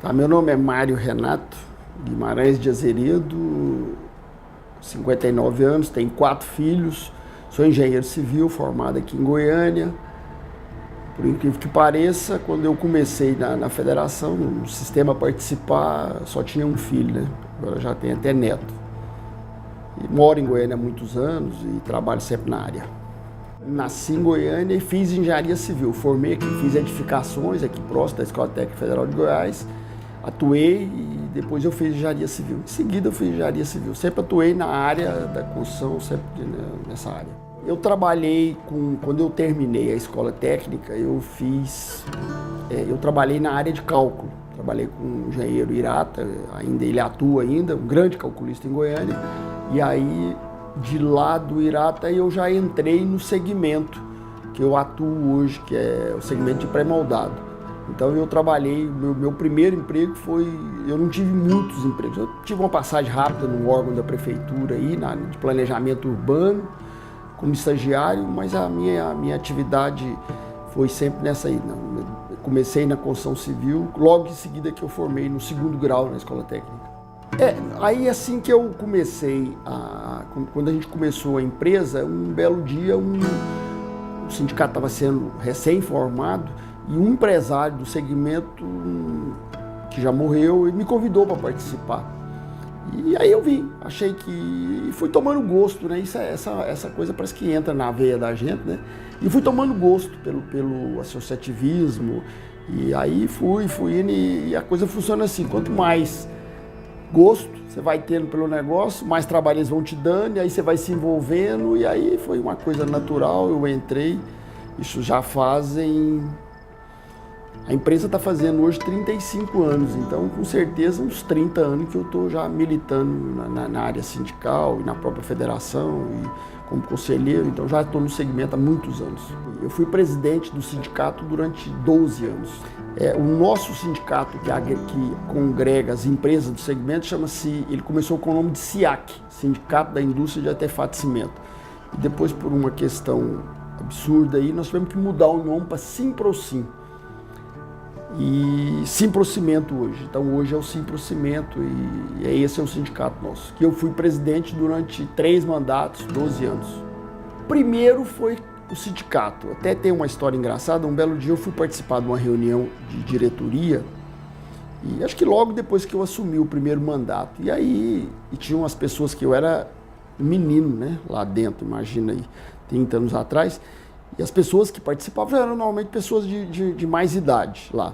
Tá, meu nome é Mário Renato Guimarães de Azeredo, 59 anos, tenho 4 filhos, sou engenheiro civil formado aqui em Goiânia. Por incrível que pareça, quando eu comecei na federação, no sistema participar, só tinha um filho, né? Agora já tenho até neto. E moro em Goiânia há muitos anos e trabalho sempre na área. Nasci em Goiânia e fiz engenharia civil, formei aqui, fiz edificações aqui próximo da Escola Técnica Federal de Goiás, atuei e depois eu fiz engenharia civil. Em seguida eu fiz engenharia civil, sempre atuei na área da construção, sempre nessa área. Eu trabalhei quando eu terminei a escola técnica, eu trabalhei na área de cálculo. Trabalhei com o engenheiro Irata, ele atua ainda, um grande calculista em Goiânia. E aí, de lá do Irata, eu já entrei no segmento que eu atuo hoje, que é o segmento de pré-moldado. Então eu trabalhei, meu primeiro emprego foi, eu não tive muitos empregos, eu tive uma passagem rápida num órgão da prefeitura aí, de planejamento urbano, como estagiário, mas a minha atividade foi sempre nessa aí. Comecei na construção civil, logo em seguida que eu formei no 2º grau na escola técnica. Aí assim que eu comecei, quando a gente começou a empresa, um belo dia o sindicato estava sendo recém-formado e um empresário do segmento, que já morreu, me convidou para participar. E aí eu vim, achei que... fui tomando gosto, né? Essa coisa parece que entra na veia da gente, né? E fui tomando gosto pelo associativismo, e aí fui indo, e a coisa funciona assim, quanto mais gosto você vai tendo pelo negócio, mais trabalho eles vão te dando, e aí você vai se envolvendo, e aí foi uma coisa natural, eu entrei, isso já fazem... A empresa está fazendo hoje 35 anos, então com certeza uns 30 anos que eu estou já militando na área sindical e na própria federação e como conselheiro, então já estou no segmento há muitos anos. Eu fui presidente do sindicato durante 12 anos. O nosso sindicato que congrega as empresas do segmento ele começou com o nome de SIAC, Sindicato da Indústria de Artefatos e Cimento. E depois, por uma questão absurda aí, nós tivemos que mudar o nome para Simprocim. E Simprocimento hoje. Então hoje é o Simprocimento e esse é o sindicato nosso. Que eu fui presidente durante 3 mandatos, 12 anos. Primeiro foi o sindicato. Até tem uma história engraçada. Um belo dia eu fui participar de uma reunião de diretoria e acho que logo depois que eu assumi o primeiro mandato. E aí tinham umas pessoas que eu era menino, né? Lá dentro, imagina aí, 30 anos atrás. E as pessoas que participavam eram normalmente pessoas de mais idade lá.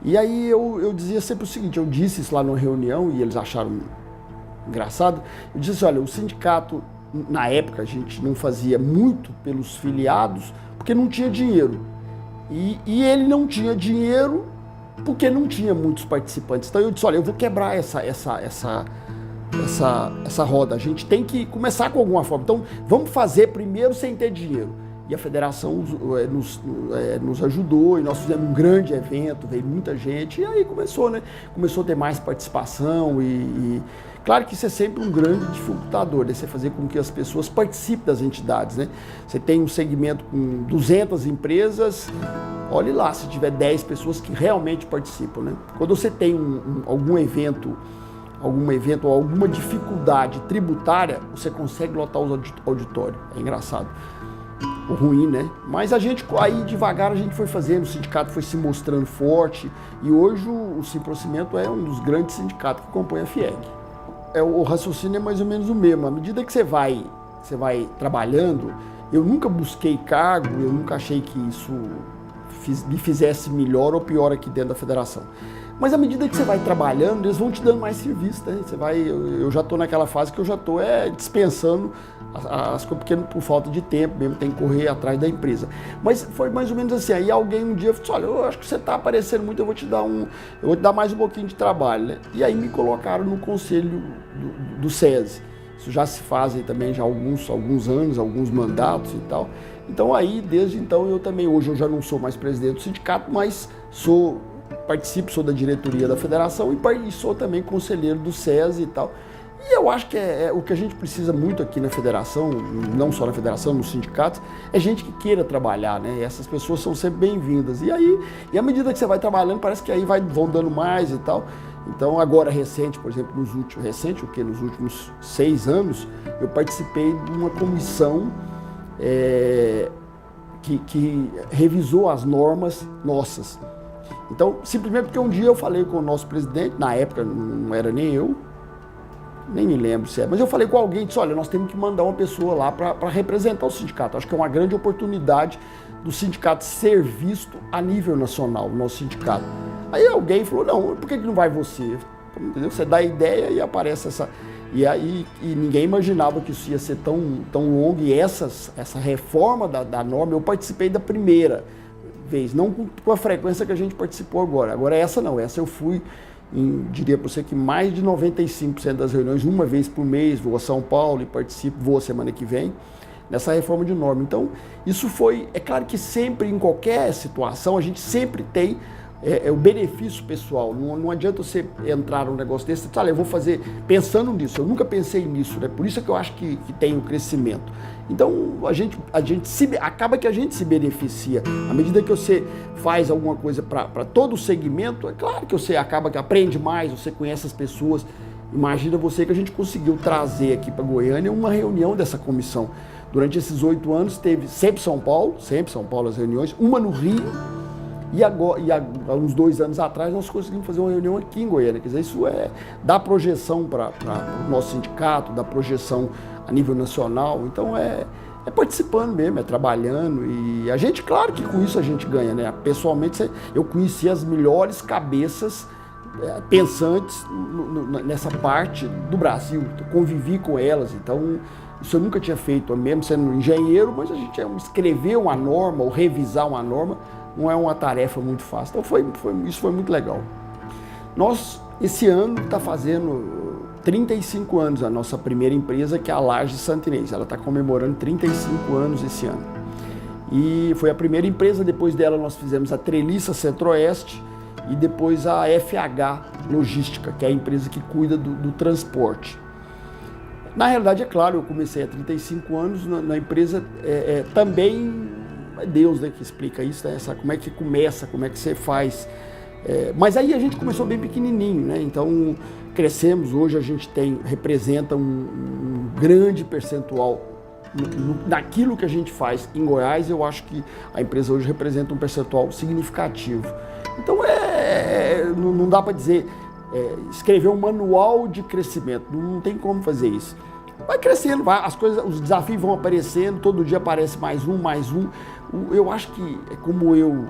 E aí eu dizia sempre o seguinte, eu disse isso lá numa reunião e eles acharam engraçado. Eu disse assim, olha, o sindicato, na época a gente não fazia muito pelos filiados porque não tinha dinheiro. E ele não tinha dinheiro porque não tinha muitos participantes. Então eu disse, olha, eu vou quebrar essa roda, a gente tem que começar com alguma forma. Então vamos fazer primeiro sem ter dinheiro. E a federação nos ajudou e nós fizemos um grande evento, veio muita gente e aí começou, né? Começou a ter mais participação e claro que isso é sempre um grande dificultador, né? Você fazer com que as pessoas participem das entidades, né? Você tem um segmento com 200 empresas, olhe lá, se tiver 10 pessoas que realmente participam, né? Quando você tem algum evento ou alguma dificuldade tributária, você consegue lotar os auditórios, é engraçado. O ruim, né? Mas aí devagar a gente foi fazendo, o sindicato foi se mostrando forte e hoje o Simprocimento é um dos grandes sindicatos que compõe a FIEG. O raciocínio é mais ou menos o mesmo. À medida que você vai trabalhando, eu nunca busquei cargo, eu nunca achei que isso me fizesse melhor ou pior aqui dentro da federação. Mas à medida que você vai trabalhando, eles vão te dando mais serviço, né? Eu já estou naquela fase que eu já estou dispensando as coisas, porque por falta de tempo mesmo, tem que correr atrás da empresa. Mas foi mais ou menos assim, aí alguém um dia falou assim, olha, eu acho que você está aparecendo muito, eu vou te dar mais um pouquinho de trabalho, né? E aí me colocaram no conselho do SESI. Isso já se fazem também já alguns anos, alguns mandatos e tal. Então aí, desde então, hoje eu já não sou mais presidente do sindicato, mas sou da diretoria da federação e sou também conselheiro do SESI e tal. E eu acho que o que a gente precisa muito aqui na federação, não só na federação, nos sindicatos, é gente que queira trabalhar, né? E essas pessoas são sempre bem-vindas. E à medida que você vai trabalhando, parece que aí vão dando mais e tal. Então, agora recente, por exemplo, nos últimos 6 anos, eu participei de uma comissão que revisou as normas nossas. Então, simplesmente porque um dia eu falei com o nosso presidente, na época não era nem eu, nem me lembro se é, mas eu falei com alguém, disse, olha, nós temos que mandar uma pessoa lá para representar o sindicato. Acho que é uma grande oportunidade do sindicato ser visto a nível nacional, o nosso sindicato. Aí alguém falou, não, por que não vai você? Entendeu? Você dá a ideia e aparece essa... E ninguém imaginava que isso ia ser tão longo, e essa reforma da norma, eu participei da primeira vez, não com a frequência que a gente participou agora. Agora essa não, essa eu fui, diria para você que mais de 95% das reuniões, uma vez por mês, vou a São Paulo e participo, vou a semana que vem, nessa reforma de norma. Então, isso foi, é claro que sempre, em qualquer situação, a gente sempre tem o benefício pessoal. Não adianta você entrar num negócio desse, olha, eu vou fazer pensando nisso, eu nunca pensei nisso, né? Por isso é que eu acho que tem o crescimento. Então, acaba que a gente se beneficia. À medida que você faz alguma coisa para todo o segmento, é claro que você acaba que aprende mais, você conhece as pessoas. Imagina você que a gente conseguiu trazer aqui para Goiânia uma reunião dessa comissão. Durante esses 8 anos, teve sempre São Paulo as reuniões, uma no Rio, e agora, há uns 2 anos atrás, nós conseguimos fazer uma reunião aqui em Goiânia. Quer dizer, isso dá projeção para o nosso sindicato, dá projeção a nível nacional. Então, é participando mesmo, é trabalhando. E a gente, claro que com isso a gente ganha, né? Pessoalmente, eu conheci as melhores cabeças pensantes nessa parte do Brasil. Convivi com elas, então... Isso eu nunca tinha feito, mesmo sendo engenheiro, mas a gente escrever uma norma ou revisar uma norma não é uma tarefa muito fácil. Então isso foi muito legal. Nós, esse ano, está fazendo 35 anos a nossa primeira empresa, que é a Laje Santinês. Ela está comemorando 35 anos esse ano. E foi a primeira empresa, depois dela nós fizemos a Treliça Centro-Oeste e depois a FH Logística, que é a empresa que cuida do transporte. Na realidade, é claro, eu comecei há 35 anos na empresa, também é Deus, né, que explica isso, né, como é que começa, como é que você faz. Mas aí a gente começou bem pequenininho, né, então crescemos, hoje a gente representa um grande percentual naquilo que a gente faz em Goiás. Eu acho que a empresa hoje representa um percentual significativo. Então não dá para dizer... escrever um manual de crescimento, não tem como fazer isso. Vai crescendo, os desafios vão aparecendo, todo dia aparece mais um. Eu acho que, como eu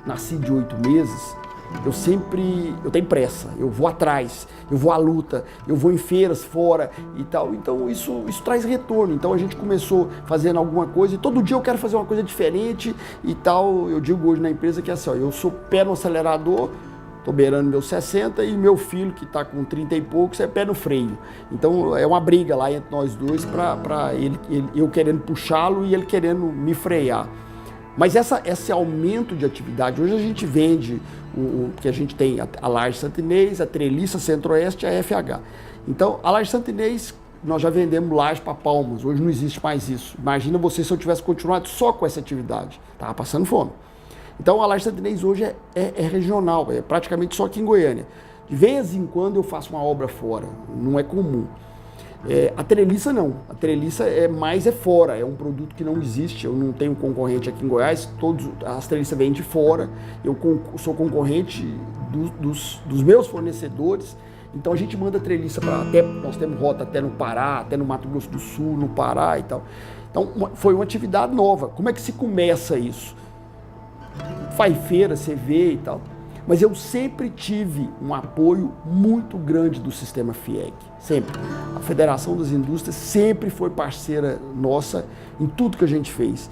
nasci de 8 meses, eu tenho pressa, eu vou atrás, eu vou à luta, eu vou em feiras fora e tal. Então isso traz retorno. Então a gente começou fazendo alguma coisa e todo dia eu quero fazer uma coisa diferente e tal. Eu digo hoje na empresa que é assim, ó, eu sou pé no acelerador, estou beirando meus 60 e meu filho, que está com 30 e poucos, é pé no freio. Então é uma briga lá entre nós dois para eu querendo puxá-lo e ele querendo me frear. Mas esse aumento de atividade, hoje a gente vende o que a gente tem, a Laje Santinês, a Treliça Centro-Oeste e a FH. Então a Laje Santinês, nós já vendemos laje para Palmas, hoje não existe mais isso. Imagina você se eu tivesse continuado só com essa atividade, estava passando fome. Então a Laje Santinês hoje é regional, é praticamente só aqui em Goiânia. De vez em quando eu faço uma obra fora, não é comum. A Treliça não, a Treliça é fora, é um produto que não existe, eu não tenho concorrente aqui em Goiás, as treliças vêm de fora, eu sou concorrente dos meus fornecedores, então a gente manda treliça nós temos rota até no Pará, até no Mato Grosso do Sul, no Pará e tal. Então foi uma atividade nova. Como é que se começa isso? Faz feira, você vê e tal. Mas eu sempre tive um apoio muito grande do sistema FIEG, sempre. A Federação das Indústrias sempre foi parceira nossa em tudo que a gente fez.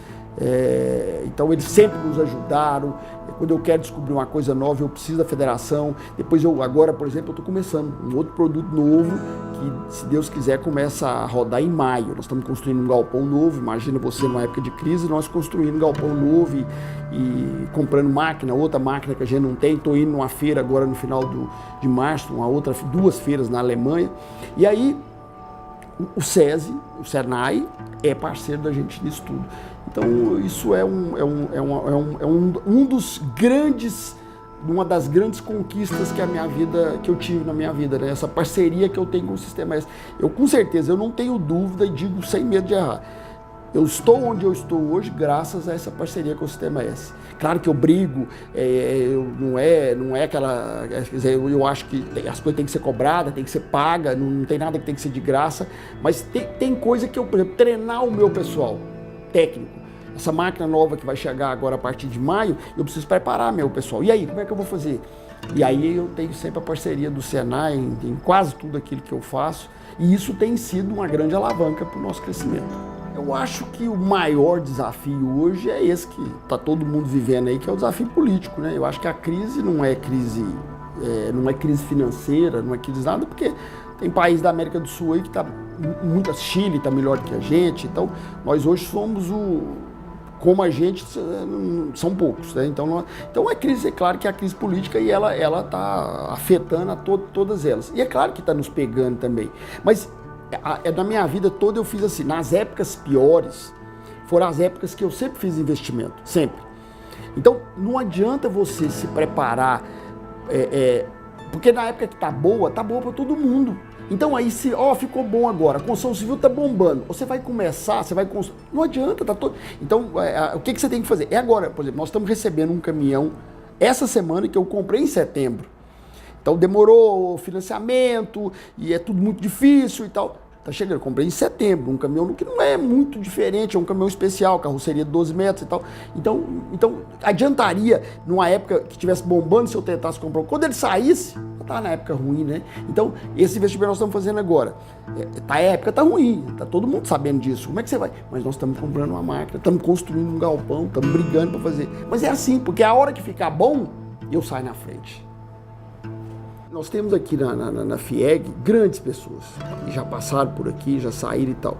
Então eles sempre nos ajudaram. Quando eu quero descobrir uma coisa nova, eu preciso da federação. Depois agora, por exemplo, eu estou começando um outro produto novo que, se Deus quiser, começa a rodar em maio. Nós estamos construindo um galpão novo. Imagina você numa época de crise, nós construindo um galpão novo e comprando outra máquina que a gente não tem. Estou indo numa feira agora no final de março, 2 feiras na Alemanha. E aí o SESI, o Senai, é parceiro da gente nisso tudo. Então, isso é uma das grandes conquistas que eu tive na minha vida, né? Essa parceria que eu tenho com o Sistema S. Eu, com certeza, eu não tenho dúvida e digo sem medo de errar. Eu estou onde eu estou hoje graças a essa parceria com o Sistema S. Claro que eu brigo, não é aquela... Quer dizer, eu acho que as coisas têm que ser cobradas, tem que ser paga, não tem nada que tem que ser de graça, mas tem coisa que eu, por exemplo, treinar o meu pessoal técnico. Essa máquina nova que vai chegar agora a partir de maio, eu preciso preparar meu pessoal. E aí, como é que eu vou fazer? E aí eu tenho sempre a parceria do Senai em quase tudo aquilo que eu faço, e isso tem sido uma grande alavanca para o nosso crescimento. Eu acho que o maior desafio hoje é esse que está todo mundo vivendo aí, que é o desafio político, né? Eu acho que a crise não é crise financeira, não é crise nada, porque tem país da América do Sul aí que está muito, Chile está melhor que a gente, então nós hoje somos como a gente, são poucos, né? Então é crise, é claro que é a crise política e ela está afetando a todas elas. E é claro que está nos pegando também, mas na minha vida toda eu fiz assim, nas épocas piores, foram as épocas que eu sempre fiz investimento, sempre. Então não adianta você se preparar, porque na época que tá boa para todo mundo. Então aí ficou bom agora, a construção civil tá bombando, você vai começar, não adianta, tá todo... Então o que você tem que fazer? É agora, por exemplo, nós estamos recebendo um caminhão essa semana que eu comprei em setembro. Então demorou o financiamento e é tudo muito difícil e tal. Tá chegando, eu comprei em setembro, um caminhão que não é muito diferente, é um caminhão especial, carroceria de 12 metros e tal. Então adiantaria, numa época que estivesse bombando, se eu tentasse comprar. Quando ele saísse, tá na época ruim, né? Então, esse investimento nós estamos fazendo agora. A época tá ruim, tá todo mundo sabendo disso. Como é que você vai? Mas nós estamos comprando uma máquina, estamos construindo um galpão, estamos brigando para fazer. Mas é assim, porque a hora que ficar bom, eu saio na frente. Nós temos aqui na FIEG grandes pessoas que já passaram por aqui, já saíram e tal.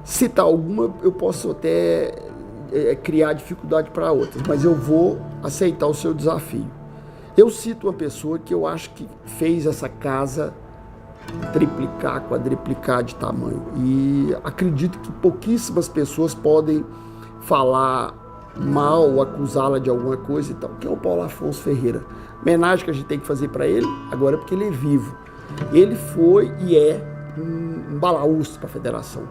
Citar alguma, eu posso até criar dificuldade para outras, mas eu vou aceitar o seu desafio. Eu cito uma pessoa que eu acho que fez essa casa triplicar, quadriplicar de tamanho. E acredito que pouquíssimas pessoas podem falar mal ou acusá-la de alguma coisa e tal, que é o Paulo Afonso Ferreira. Homenagem que a gente tem que fazer para ele agora porque ele é vivo. Ele foi e é um balaústre para a federação.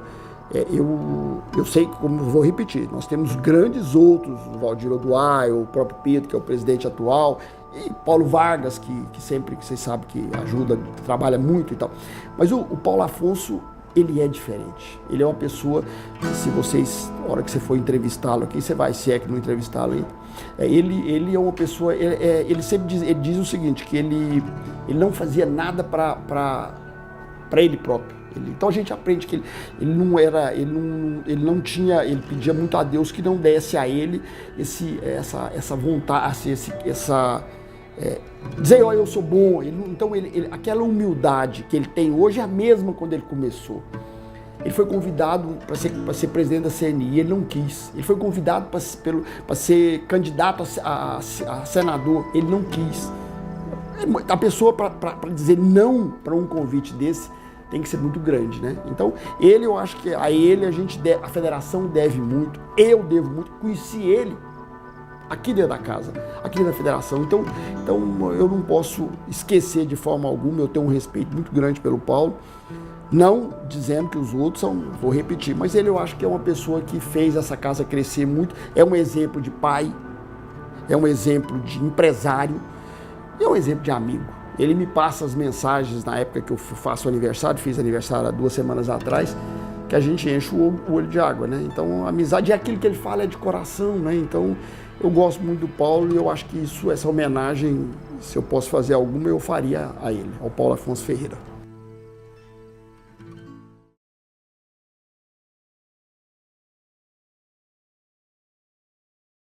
Eu sei, como vou repetir, nós temos grandes outros, o Valdir Oduar, o próprio Pedro, que é o presidente atual, e Paulo Vargas, que sempre, que vocês sabem que ajuda, que trabalha muito e tal. Mas o Paulo Afonso, ele é diferente. Ele é uma pessoa que, se vocês, na hora que você for entrevistá-lo aqui, você vai, se é que não entrevistá-lo ainda, ele é uma pessoa, ele sempre diz o seguinte, que ele não fazia nada para ele próprio. Então a gente aprende que ele não tinha, ele pedia muito a Deus que não desse a ele essa vontade, dizer, eu sou bom. Então aquela humildade que ele tem hoje é a mesma quando ele começou. Ele foi convidado para ser presidente da CNI, ele não quis. Ele foi convidado para ser candidato a senador, ele não quis. A pessoa, para dizer não para um convite desse, tem que ser muito grande, né? Então, eu acho que a ele a federação deve muito, eu devo muito, conheci ele aqui dentro da casa, aqui dentro da federação. Então eu não posso esquecer de forma alguma, eu tenho um respeito muito grande pelo Paulo, não dizendo que os outros são, vou repetir, mas eu acho que é uma pessoa que fez essa casa crescer muito, é um exemplo de pai, é um exemplo de empresário, é um exemplo de amigo. Ele me passa as mensagens na época que eu faço aniversário, fiz aniversário há 2 semanas atrás, que a gente enche o olho de água, né? Então, a amizade é aquilo que ele fala, é de coração, né? Então, eu gosto muito do Paulo e eu acho que essa homenagem, se eu posso fazer alguma, eu faria a ele, ao Paulo Afonso Ferreira.